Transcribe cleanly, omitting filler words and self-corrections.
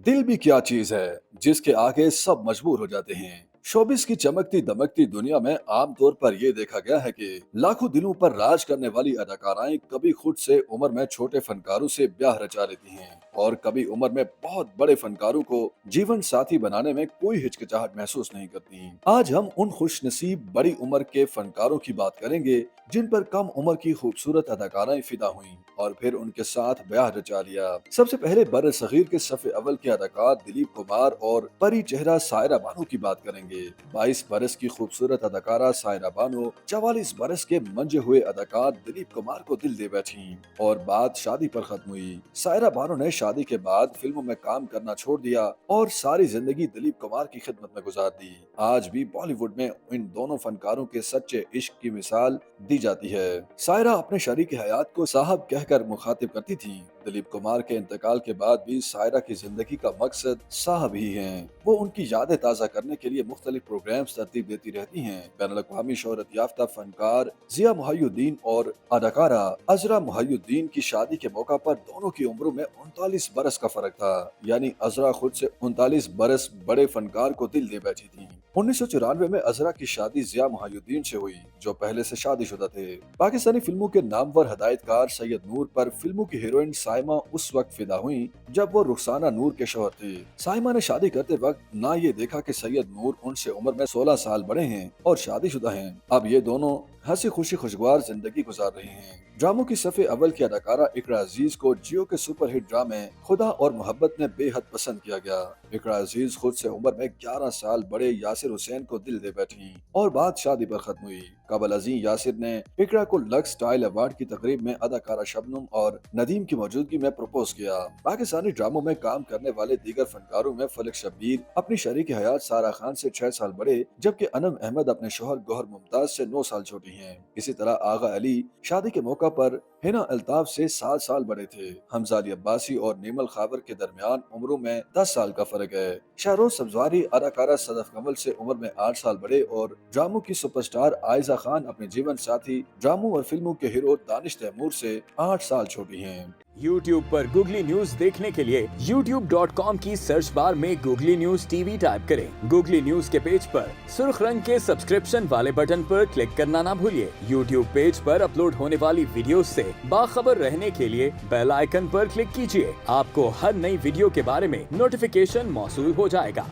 दिल भी क्या चीज है जिसके आगे सब मजबूर हो जाते हैं। शोबिस की चमकती दमकती दुनिया में आमतौर पर यह देखा गया है कि लाखों दिलों पर राज करने वाली अदाकाराएं कभी खुद से उम्र में छोटे फनकारों से ब्याह रचा लेती हैं और कभी उम्र में बहुत बड़े फनकारों को जीवन साथी बनाने में कोई हिचकिचाहट महसूस नहीं करती। आज हम उन खुशनसीब बड़ी उम्र के फनकारों की बात करेंगे जिन पर कम उम्र की खूबसूरत अदाकाराएं फिदा हुईं और फिर उनके साथ ब्याह रचा लिया। सबसे पहले बर सगीर के सफ़े अव्वल के अदाकार दिलीप कुमार और परी चेहरा सायरा बानो की बात करेंगे। 22 बरस की खूबसूरत अदाकारा सायरा बानो 44 बरस के मंजे हुए अदाकार दिलीप कुमार को दिल दे बैठी और बात शादी पर खत्म हुई। सायरा बानो ने शादी के बाद फिल्मों में काम करना छोड़ दिया और सारी जिंदगी दिलीप कुमार की खिदमत में गुजार दी। आज भी बॉलीवुड में इन दोनों फनकारों के सच्चे इश्क की मिसाल दी जाती है। सायरा अपने शरीक हयात को साहब कहकर मुखातिब करती थी। दिलीप कुमार के इंतकाल के बाद भी सायरा की जिंदगी का मकसद साहब ही हैं। वो उनकी यादें ताज़ा करने के लिए मुख्तलिफ प्रोग्राम्स तरतीब देती रहती हैं। बैनुल अक़वामी शोहरत याफ्ता फनकार जिया मुहय्युद्दीन और अदाकारा अजरा मुहय्युद्दीन की शादी के मौका पर दोनों की उम्रों में 39 बरस का फर्क था, यानी अजरा खुद से 39 बरस बड़े फनकार को दिल दे बैठी थी। 1994 में अजरा की शादी जिया मुहय्युद्दीन से हुई, जो पहले से शादीशुदा थे। पाकिस्तानी फिल्मों के नामवर हदायतकार सैयद नूर पर फिल्मों की हीरोइन साइमा उस वक्त फिदा हुई जब वो रुखसाना नूर के शौहर थे। साइमा ने शादी करते वक्त ना ये देखा कि सैयद नूर उनसे उम्र में 16 साल बड़े हैं और शादीशुदा हैं। अब ये दोनों हंसी खुशी खुशगवार जिंदगी गुजार रहे हैं। ड्रामों की सफ़े अव्वल की अदाकारा इकरा अजीज को जियो के सुपरहिट ड्रामे खुदा और मोहब्बत में बेहद पसंद किया गया। इकरा अजीज खुद से उम्र में 11 साल बड़े यासिर हुसैन को दिल दे बैठी और बात शादी पर खत्म हुई। कबल अजीज यासिर ने इकरा को लक्स स्टाइल अवार्ड की तकरीब में अदाकारा शबनम और नदीम की मौजूदगी में प्रपोज किया। पाकिस्तानी ड्रामों में काम करने वाले दीगर फनकारों में फलक शब्बीर अपनी शरीक हयात सारा खान से 6 साल बड़े, जबकि अनम अहमद अपने शौहर गौहर मुमताज से 9 साल छोटी हैं। इसी तरह आगा अली शादी के मौका पर हिना अल्ताफ से 7 साल बड़े थे। हमजा अली अब्बासी और नीमल खावर के दरमियान उम्रों में 10 साल का फर्क है। शाहरोज सब्जवारी अदाकारा सदफ कमल से उम्र में 8 साल बड़े और ड्रामों की सुपरस्टार आयजा खान अपने जीवन साथी ड्रामों और फिल्मों के हीरो दानिश तैमूर से 8 साल छोटी हैं। YouTube पर गूगली न्यूज देखने के लिए youtube.com की सर्च बार में गूगली न्यूज टीवी टाइप करें। गूगली न्यूज के पेज पर सुर्ख रंग के सब्सक्रिप्शन वाले बटन पर क्लिक करना ना भूलिए। YouTube पेज पर अपलोड होने वाली वीडियोस से बाखबर रहने के लिए बेल आइकन पर क्लिक कीजिए। आपको हर नई वीडियो के बारे में नोटिफिकेशन मौसूल हो जाएगा।